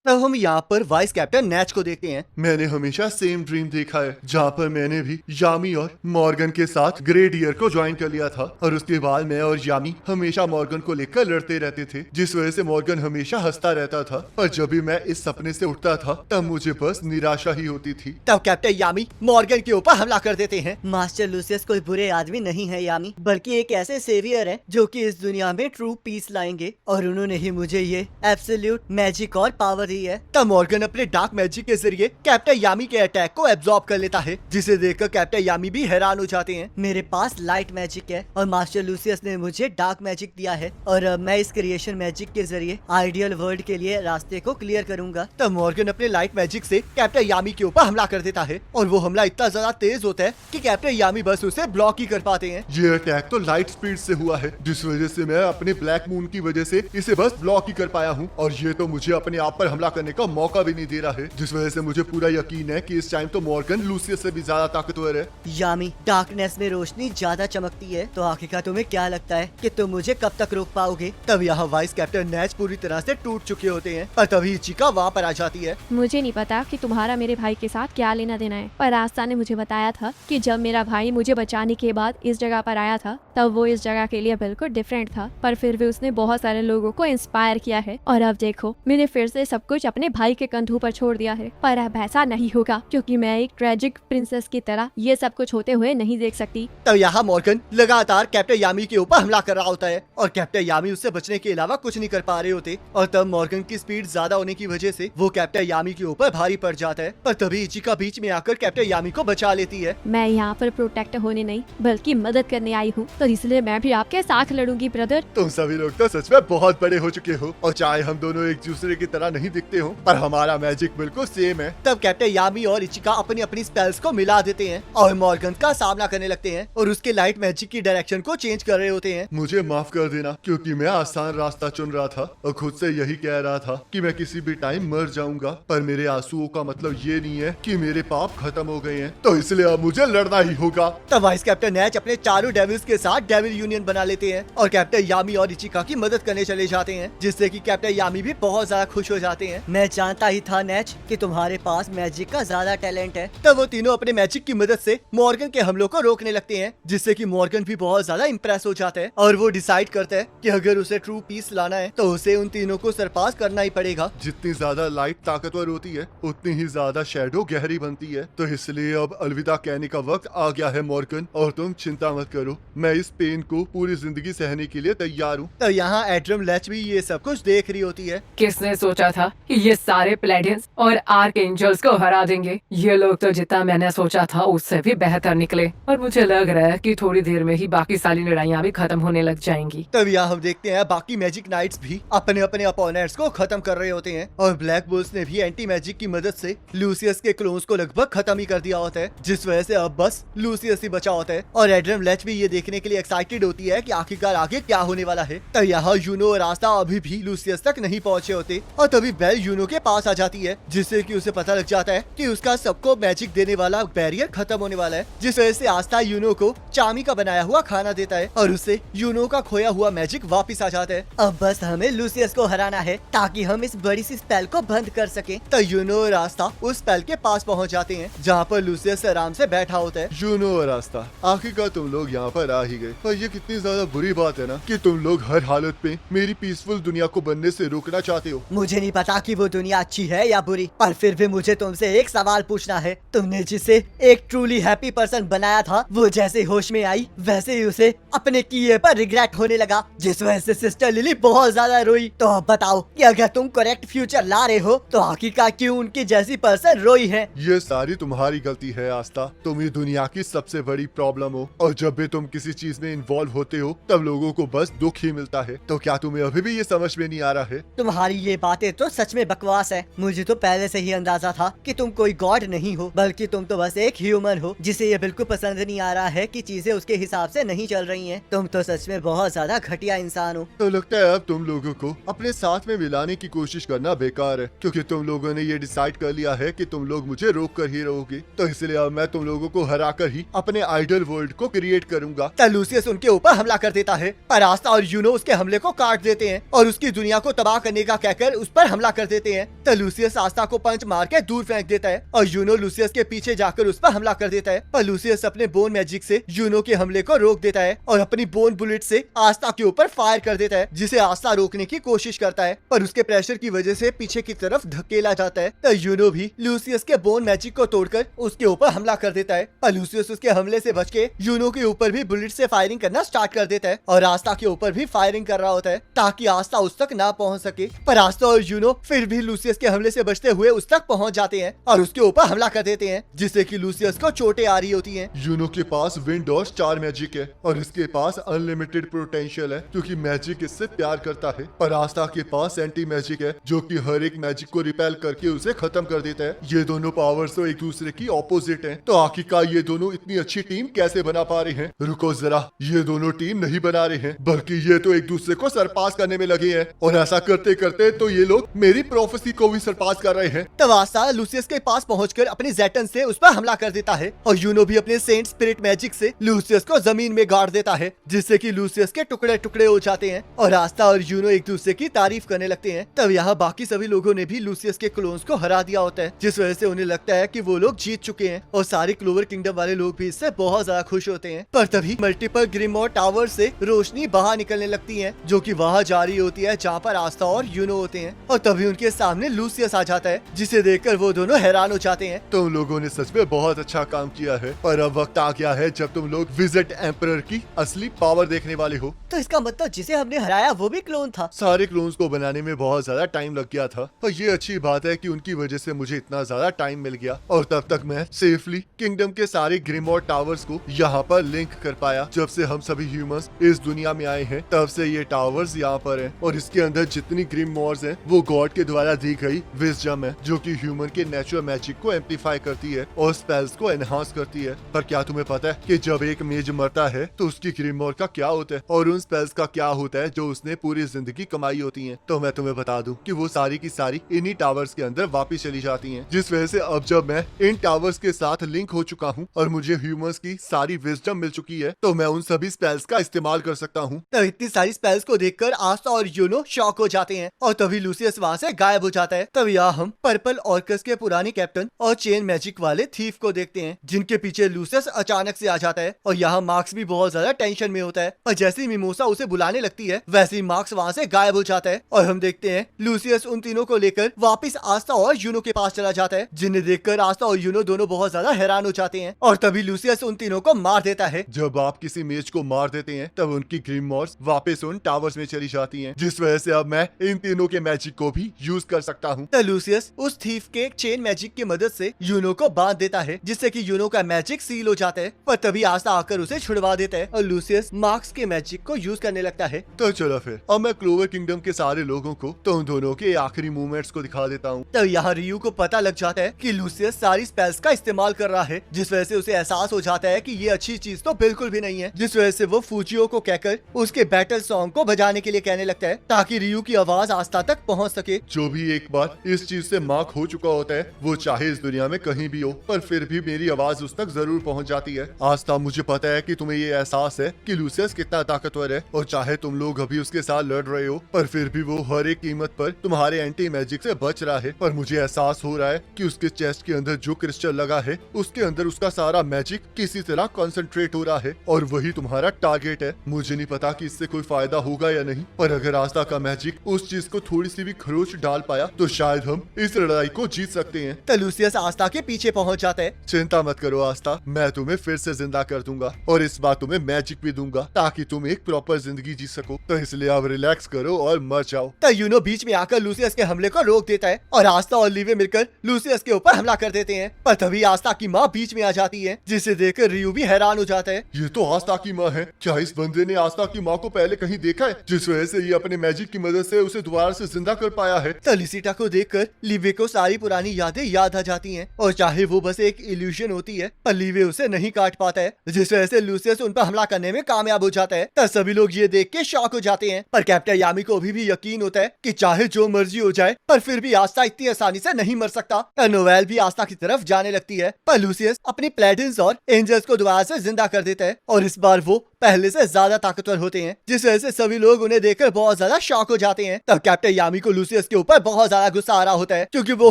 तब हम यहाँ पर वाइस कैप्टन नैच को देखते हैं। मैंने हमेशा सेम ड्रीम देखा है जहाँ पर मैंने भी यामी और मॉर्गन के साथ ग्रे डियर को ज्वाइन कर लिया था और उसके बाद मैं और यामी हमेशा मॉर्गन को लेकर लड़ते रहते थे, जिस वजह से मॉर्गन हमेशा हंसता रहता था। और जब भी मैं इस सपने से उठता था तब मुझे बस निराशा ही होती थी। तब कैप्टन यामी मॉर्गन के ऊपर हमला कर देते हैं। मास्टर लूसियस कोई बुरे आदमी नहीं है यामी, बल्कि एक ऐसे सेवियर है जो कि इस दुनिया में ट्रू पीस लाएंगे, और उन्होंने ही मुझे ये एब्सोल्यूट मैजिक और पावर दी है। तब मॉर्गन अपने डार्क मैजिक के जरिए कैप्टन यामी के अटैक को एब्जॉर्ब कर लेता है, जिसे देखकर कैप्टन यामी भी हैरान हो जाते हैं। मेरे पास लाइट मैजिक है और मास्टर लूसियस ने मुझे डार्क मैजिक दिया है, और अब मैं इस क्रिएशन मैजिक के जरिए आइडियल वर्ल्ड के लिए रास्ते को क्लियर करूंगा। तब मॉर्गन अपने लाइट मैजिक से कैप्टन यामी के ऊपर हमला कर देता है, और वो हमला इतना ज्यादा तेज होता है कि कैप्टन यामी बस उसे ब्लॉक ही कर पाते हैं। ये अटैक तो लाइट स्पीड से हुआ है, जिस वजह से मैं अपने ब्लैक मून की वजह से इसे बस ब्लॉक ही कर पाया हूँ, और ये तो मुझे अपने आप पर हमला करने का मौका भी नहीं दे रहा है, जिस वजह से मुझे पूरा यकीन है कि इस टाइम तो मॉर्गन लूसियस से भी ज्यादा ताकतवर है। यामी, डार्कनेस में रोशनी ज्यादा चमकती है, तो आखिरकार तुम्हें क्या लगता है कि तुम मुझे कब तक रोक पाओगे? तब यहाँ वाइस कैप्टन नैच पूरी तरह से टूट चुके होते हैं, और तभी इचिका वहाँ पर आ जाती है। मुझे नहीं पता कि तुम्हारा मेरे भाई के साथ क्या लेना देना है, पर आस्था ने मुझे बताया था कि जब मेरा भाई मुझे बचाने के बाद इस जगह पर आया था तब वो इस जगह के लिए बिल्कुल डिफरेंट था, पर फिर भी उसने बहुत सारे लोगों को इंस्पायर किया है, और अब देखो मैंने फिर से सब कुछ अपने भाई के कंधों पर छोड़ दिया है। पर अब ऐसा नहीं होगा, क्योंकि मैं एक ट्रेजिक प्रिंसेस की तरह ये सब कुछ होते हुए नहीं देख सकती। तब यहाँ मॉर्गन लगातार कैप्टन यामी के ऊपर हमला कर रहा होता है, और कैप्टन यामी उससे बचने के अलावा कुछ नहीं कर पा रहे होते, और तब मॉर्गन की स्पीड ज्यादा होने की वजह से वो कैप्टन यामी के ऊपर भारी पड़ जाता है। पर तभी इचिका बीच में आकर कैप्टन यामी को बचा लेती है। मैं यहाँ पर प्रोटेक्ट होने नहीं बल्कि मदद करने आई हूँ, तो इसलिए मैं भी आपके साथ लड़ूंगी ब्रदर। तुम सभी लोग तो सच में बहुत बड़े हो चुके हो, और चाहे हम दोनों एक दूसरे की तरह नहीं दिखते हो, पर हमारा मैजिक बिल्कुल सेम है। तब कैप्टन यामी और इचिका अपनी अपनी स्पेल्स को मिला देते हैं और मॉर्गन का सामना करने लगते हैं, और उसके लाइट मैजिक की डायरेक्शन को चेंज कर रहे होते हैं। मुझे माफ कर देना, क्योंकि मैं आसान रास्ता चुन रहा था और खुद से यही कह रहा था कि मैं किसी भी टाइम मर जाऊंगा, पर मेरे आंसुओं का मतलब ये नहीं है कि मेरे पाप खत्म हो गए हैं, तो इसलिए अब मुझे लड़ना ही होगा। तब वाइस कैप्टन नैच अपने चारों डेविल्स के साथ डेविल यूनियन बना लेते हैं और कैप्टन यामी और इचिका की मदद करने चले जाते हैं, जिससे कि कैप्टन यामी भी बहुत ज्यादा खुश हो जाते हैं। मैं जानता ही था नैच कि तुम्हारे पास मैजिक का ज्यादा टैलेंट है। तब वो तीनों अपने मैजिक की मदद से मॉर्गन के हमलों को रोकने लगते हैं, जिससे कि मॉर्गन भी बहुत ज्यादा इम्प्रेस हो जाता है, और वो डिसाइड करता है कि अगर उसे ट्रू पीस लाना है तो उसे उन तीनों को सरपास करना ही पड़ेगा। जितनी ज्यादा लाइट ताकतवर होती है उतनी ही ज्यादा शैडो गहरी बनती है, तो इसलिए अब अलविदा कहने का वक्त आ गया है मॉर्गन, और तुम चिंता मत करो, मैं इस पेन को पूरी जिंदगी सहने के लिए तैयार हूँ। तो यहाँ एड्रम लेच भी ये सब कुछ देख रही होती है। किसने सोचा था कि ये सारे प्लेडियंस और आर्क एंजल्स को हरा देंगे? ये लोग तो जितना मैंने सोचा था उससे भी बेहतर निकले, और मुझे लग रहा है कि थोड़ी देर में ही बाकी सारी लड़ाइयाँ भी खत्म होने लग जाएंगी। तब यहाँ हम देखते हैं बाकी मैजिक नाइट्स भी अपने अपने अपोनेंट्स को खत्म कर रहे होते हैं, और ब्लैक बुल्स ने भी एंटी मैजिक की मदद से लूसियस के क्लोन्स को लगभग खत्म ही कर दिया होता है, जिस वजह से अब बस लूसियस ही बचा होता है। और एड्रम लेच भी ये देखने के लिए एक्साइटेड होती है कि आखिरकार आगे क्या होने वाला है। तब यहाँ यूनो और रास्ता अभी भी लूसियस तक नहीं पहुँचे होते, और तभी बेल यूनो के पास आ जाती है, जिससे कि उसे पता लग जाता है कि उसका सबको मैजिक देने वाला बैरियर खत्म होने वाला है, जिस वजह से आस्था यूनो को चामी का बनाया हुआ खाना देता है, और उससे यूनो का खोया हुआ मैजिक वापस आ जाता है। अब बस हमें लूसियस को हराना है ताकि हम इस बड़ी सी स्पेल को बंद कर सकें। तो यूनो और रास्ता उस स्पेल के पास पहुंच जाते हैं, जहाँ पर लूसियस आराम से बैठा होता है। यूनो और रास्ता, आखिरकार तुम लोग यहाँ पर आ ही गए, पर ये कितनी ज्यादा बुरी बात है ना कि तुम लोग हर हालत में मेरी पीसफुल दुनिया को बनने से रोकना चाहते हो। मुझे नहीं पता कि वो दुनिया अच्छी है या बुरी, पर फिर भी मुझे तुमसे एक सवाल पूछना है। तुमने जिसे एक ट्रूली हैप्पी पर्सन बनाया था, वो जैसे होश में आई वैसे ही उसे अपने किए पर रिग्रेट होने लगा, जिस वजह से सिस्टर लिली बहुत ज्यादा रोई। तो अब बताओ कि अगर तुम करेक्ट फ्यूचर ला रहे हो तो आखिरकार क्यों उनकी जैसी पर्सन रोई है? ये सारी तुम्हारी गलती है आस्था, तुम ही दुनिया की सबसे बड़ी प्रॉब्लम हो, और जब भी तुम किसी चीज में इन्वॉल्व होते हो तब लोगों को बस दुख ही मिलता है। तो क्या तुम्हें अभी भी ये समझ में नहीं आ रहा है? तुम्हारी ये बातें तो सच में बकवास है। मुझे तो पहले से ही अंदाजा था कि तुम कोई गॉड नहीं हो, बल्कि तुम तो बस एक ह्यूमन हो, जिसे ये बिल्कुल पसंद नहीं आ रहा है कि चीजें उसके हिसाब से नहीं चल रही हैं। तुम तो सच में बहुत ज्यादा घटिया इंसान हो। तो लगता है अब तुम लोगों को अपने साथ में मिलाने की कोशिश करना बेकार है, क्योंकि तुम लोगों ने ये डिसाइड कर लिया है कि तुम लोग मुझे रोक कर ही रहोगे, तो इसलिए अब मैं तुम लोगों को हरा कर ही अपने आइडल वर्ल्ड को क्रिएट करूंगा। तब लूसियस उनके ऊपर हमला कर देता है, पर आस्था और यूनो उसके हमले को काट देते हैं और उसकी दुनिया को तबाह करने का कहकर उस पर हमला कर देते हैं। तो लूसियस आस्था को पंच मार के दूर फेंक देता है और यूनो लूसियस के पीछे जाकर उस पर हमला कर देता है। पर लूसियस अपने बोन मैजिक से यूनो के हमले को रोक देता है और अपनी बोन बुलेट से आस्था के ऊपर फायर कर देता है, जिसे आस्था रोकने की कोशिश करता है, पर उसके प्रेशर की वजह से पीछे की तरफ धकेला जाता है। तो यूनो भी लूसियस के बोन मैजिक को तोड़कर उसके ऊपर हमला कर देता है, पर लूसियस उसके हमले से बच के यूनो के ऊपर भी बुलेट से फायरिंग करना स्टार्ट कर देता है और आस्था के ऊपर भी फायरिंग कर रहा होता है ताकि आस्था उस तक ना पहुंच सके। पर आस्था और यूनो फिर भी लूसियस के हमले से बचते हुए उस तक पहुंच जाते हैं और उसके ऊपर हमला कर देते हैं, जिससे कि लूसियस को चोटें आ रही होती हैं। यूनो के पास विंड और स्टार मैजिक है और इसके पास अनलिमिटेड पोटेंशियल है क्योंकि मैजिक इससे प्यार करता है। पर आस्था के पास एंटी मैजिक है जो कि हर एक मैजिक को रिपेल करके उसे खत्म कर देता है। ये दोनों पावर्स तो एक दूसरे की ऑपोजिट हैं, तो आखिरकार ये दोनों इतनी अच्छी टीम कैसे बना पा रहे हैं? रुको जरा, ये दोनों टीम नहीं बना रहे हैं बल्कि ये तो एक दूसरे को सरपास करने में लगे हैं और ऐसा करते करते तो ये लोग मेरी प्रोफेसी को भी सरपास कर रहे हैं। तब आस्था लूसियस के पास पहुंचकर अपनी जेटन से उस पर हमला कर देता है और यूनो भी अपने सेंट स्पिरिट मैजिक से लूसियस को जमीन में गाड़ देता है, जिससे कि लूसियस के टुकड़े टुकड़े हो जाते हैं और आस्था और यूनो एक दूसरे की तारीफ करने लगते हैं। तब यहाँ बाकी सभी लोगों ने भी लूसियस के क्लोन्स को हरा दिया होता है, जिस वजह से उन्हें लगता है कि वो लोग जीत चुके हैं और सारे क्लोवर किंगडम वाले लोग भी इससे बहुत ज्यादा खुश होते हैं। पर तभी मल्टीपल ग्रिमोर टावर से रोशनी बाहर निकलने लगती है जो कि वहाँ जा रही होती है जहाँ पर आस्था और यूनो होते हैं और तभी उनके सामने लूसियस आ जाता है, जिसे देखकर वो दोनों हैरान हो जाते हैं। तुम लोगों ने सच में बहुत अच्छा काम किया है, पर अब वक्त आ गया है जब तुम लोग विजिट एम्परर की असली पावर देखने वाले हो। तो इसका मतलब जिसे हमने हराया वो भी क्लोन था? सारे क्लोन्स को बनाने में बहुत ज्यादा टाइम लग गया था, पर ये अच्छी बात है कि उनकी वजह से मुझे इतना ज्यादा टाइम मिल गया और तब तक मैं सेफली किंगडम के सारे ग्रिमोर टावर्स को यहाँ पर लिंक कर पाया। जब से हम सभी ह्यूमंस इस दुनिया में आए हैं तब से ये टावर्स यहाँ पर हैं और इसके अंदर जितनी ग्रिमोर्स हैं वो गॉड के द्वारा दी गई विजडम है जो कि ह्यूमन के नेचुरल मैजिक को एम्पलीफाई करती है और स्पेल्स को एनहांस करती है। पर क्या तुम्हें पता है कि जब एक मेज मरता है तो उसकी ग्रिमोर का क्या होता है और उन स्पेल्स का क्या होता है जो उसने पूरी जिंदगी कमाई होती है? तो मैं तुम्हें बता दूं कि वो सारी की सारी इन्हीं टावर्स के अंदर वापस चली जाती हैं, जिस वजह से अब जब मैं इन टावर्स के साथ लिंक हो चुका हूँ और मुझे ह्यूमंस की सारी विजडम मिल चुकी है तो मैं उन सभी स्पेल्स का इस्तेमाल कर सकता हूँ। तब इतनी सारी स्पेल्स को देखकर आस्था और यूनो शॉक हो जाते हैं और तभी लूसियस वहाँ से गायब हो जाता है। तब यहाँ हम पर्पल ऑर्कस के पुराने कैप्टन और चेन मैजिक वाले थीफ को देखते हैं, जिनके पीछे लूसियस अचानक से आ जाता है और यहाँ मार्क्स भी बहुत ज्यादा टेंशन में होता है। और जैसे ही मिमोसा उसे बुलाने लगती है वैसे ही मार्क्स वहाँ से गायब हो जाता है और हम देखते हैं लूसियस उन तीनों को लेकर वापिस आस्था और यूनो के पास चला जाता है, जिन्हें देखकर आस्था और यूनो दोनों बहुत ज्यादा हैरान हो जाते हैं और तभी लूसियस उन तीनों को मार देता है। जब आप किसी मेज को मार देते हैं तब उनकी ग्रिमोर्स वापस उन टावर्स में चली जाती हैं, जिस वजह से अब मैं इन तीनों के मैजिक को भी यूज कर सकता हूँ। तो लूसियस उस थीफ के चेन मैजिक की मदद से यूनो को बांध देता है, जिससे कि यूनो का मैजिक सील हो जाता है। पर तभी आस्था आकर उसे छुड़वा देता है और लूसियस मार्क्स के मैजिक को यूज करने लगता है। तो चलो फिर अब मैं क्लोवर किंगडम के सारे लोगों को तो उन दोनों के आखिरी मूवमेंट्स को दिखा देता हूँ। तब यहाँ रियू को पता लग जाता है कि लूसियस सारी स्पेल्स का इस्तेमाल कर रहा है, जिस वजह से उसे एहसास हो जाता है कि ये अच्छी चीज तो बिल्कुल भी नहीं है, जिस वजह से वो फूजियो को कहकर उसके बैटल सॉन्ग को बजाने के लिए कहने लगता है ताकि रियू की आवाज आस्था तक पहुंच सके। जो भी एक बार इस चीज से मार्क हो चुका होता है वो चाहे इस दुनिया में कहीं भी हो पर फिर भी मेरी आवाज उस तक जरूर पहुंच जाती है। आस्था, मुझे पता है कि तुम्हें ये एहसास है कि लूसियस कितना ताकतवर है और चाहे तुम लोग अभी उसके साथ लड़ रहे हो पर फिर भी वो हर एक कीमत पर तुम्हारे एंटी मैजिक से बच रहा है। पर मुझे एहसास हो रहा है कि उसके चेस्ट के अंदर जो क्रिस्टल लगा है उसके अंदर उसका सारा मैजिक किसी तरह कंसंट्रेट हो रहा है और वही तुम्हारा टारगेट है। मुझे नहीं पता कि इससे कोई फायदा होगा या नहीं, पर अगर आस्था का मैजिक उस चीज को थोड़ी सी भी खरोच डाल पाया तो शायद हम इस लड़ाई को जीत सकते हैं। तो लूसियस आस्था के पीछे पहुंच जाता है। चिंता मत करो आस्था, मैं तुम्हें फिर से जिंदा कर दूंगा और इस बार तुम्हें मैजिक भी दूंगा ताकि तुम एक प्रॉपर जिंदगी जी सको। तो इसलिए अब रिलैक्स करो और मर जाओ। तो यूनो बीच में आकर लूसियस के हमले को रोक देता है और आस्था और लीवे मिलकर लूसियस के ऊपर हमला कर देते हैं। पर तभी आस्था की माँ बीच में आ जाती है, जिसे देखकर रियू भी हैरान हो जाता है। ये तो आस्था की माँ है। क्या इस बंदे ने आस्था की माँ को पहले कहीं देखा है जिस वजह से ये अपने मैजिक की मदद से उसे दोबारा से जिंदा कर पाया है? तो लिसिटा को देखकर लीवे को सारी पुरानी यादें याद आ जाती हैं और चाहे वो बस एक इल्यूजन होती है पर लीवे उसे नहीं काट पाता है, जिस वजह से लूसियस उन पर हमला करने में कामयाब हो जाता है। तब सभी लोग ये देख के शॉक हो जाते हैं, पर कैप्टन यामी को अभी भी यकीन होता है कि चाहे जो मर्जी हो जाए पर फिर भी आस्था इतनी आसानी से नहीं मर सकता। नोवेल भी आस्था की तरफ जाने लगती है पर लूसियस अपनी प्लेडेंस और एंजल्स को दोबारा से जिंदा कर देता है और इस बार वो पहले से ज्यादा ताकतवर होते हैं, जिस वजह से सभी लोग उन्हें देखकर बहुत ज्यादा शॉक हो जाते हैं। तब कैप्टन यामी को लूसियस के ऊपर बहुत ज्यादा गुस्सा आ रहा होता है, क्योंकि वो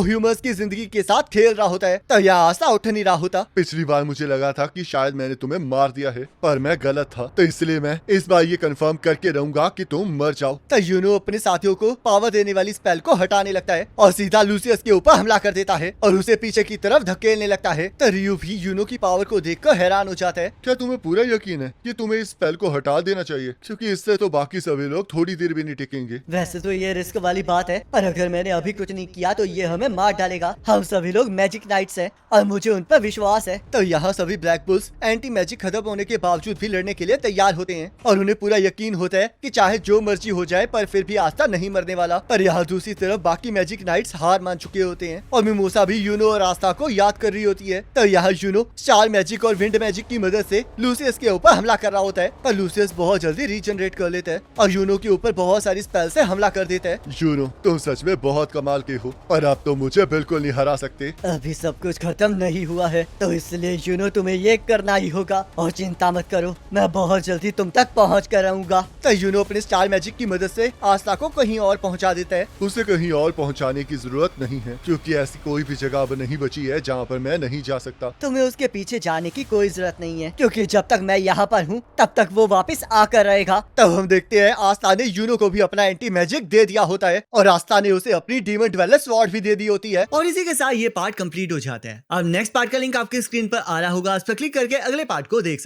ह्यूमंस की जिंदगी के साथ खेल रहा होता है। तब यह आस्था उठ नहीं रहा होता। पिछली बार मुझे लगा था कि शायद मैंने तुम्हें मार दिया है, पर मैं गलत था, तो इसलिए मैं इस बार ये कंफर्म करके रहूंगा कि तुम मर जाओ। तब यूनो अपने साथियों को पावर देने वाली स्पेल को हटाने लगता है और सीधा लूसियस के ऊपर हमला कर देता है और उसे पीछे की तरफ धकेलने लगता है। तब रियू भी यूनो की पावर को देखकर हैरान हो जाता है। क्या तुम्हें पूरा यकीन है कि तुम्हें इस स्पेल को हटा देना चाहिए, क्योंकि इससे तो बाकी सभी लोग थोड़ी देर भी नहीं टिकेंगे। वैसे तो ये रिस्क वाली बात है, पर अगर मैंने अभी कुछ नहीं किया तो ये हमें मार डालेगा। हम सभी लोग मैजिक नाइट्स हैं और मुझे उन पर विश्वास है। तो यहाँ सभी ब्लैक बुल्स एंटी मैजिक खत्म होने के बावजूद भी लड़ने के लिए तैयार होते हैं और उन्हें पूरा यकीन होता है कि चाहे जो मर्जी हो जाए पर फिर भी आस्था नहीं मरने वाला। पर यहाँ दूसरी तरफ बाकी मैजिक नाइट्स हार मान चुके होते हैं और मिमोसा भी यूनो और आस्था को याद कर रही होती है। तो यहाँ यूनो स्टार मैजिक और विंड मैजिक की मदद से लूसियस के ऊपर हमला कर रहा होता है, पर लूसियस बहुत जल्दी रीजनरेट कर लेता है और यूनो के ऊपर बहुत सारी स्पेल से हमला कर देता है। यूनो, तुम सच में बहुत कमाल के हो और अब तो मुझे बिल्कुल नहीं हरा सकते। अभी सब कुछ खत्म नहीं हुआ है, तो इसलिए यूनो तुम्हें ये करना ही होगा। और चिंता मत करो, मैं बहुत जल्दी तुम तक पहुँच कर आऊंगा। तो यूनो अपने स्टार मैजिक की मदद से आस्था को कहीं और पहुंचा देता है। उसे कहीं और पहुंचाने की जरूरत नहीं है, क्योंकि ऐसी कोई भी जगह अब नहीं बची है जहां पर मैं नहीं जा सकता। तुम्हें उसके पीछे जाने की कोई जरूरत नहीं है, क्योंकि जब तक मैं यहाँ पर हूँ तब तक वो वापस आकर रहेगा। तब हम देखते हैं आस्था ने यूनो को भी अपना एंटी मैजिक दे दिया होता है और आस्था ने उसे अपनी डीमन ड्वेलर स्वॉर्ड भी दे दी होती है। और इसी के साथ ये पार्ट कंप्लीट हो जाता है। अब नेक्स्ट पार्ट का लिंक आपके स्क्रीन पर आ रहा होगा, उस पर क्लिक करके अगले पार्ट को देख सकते हैं।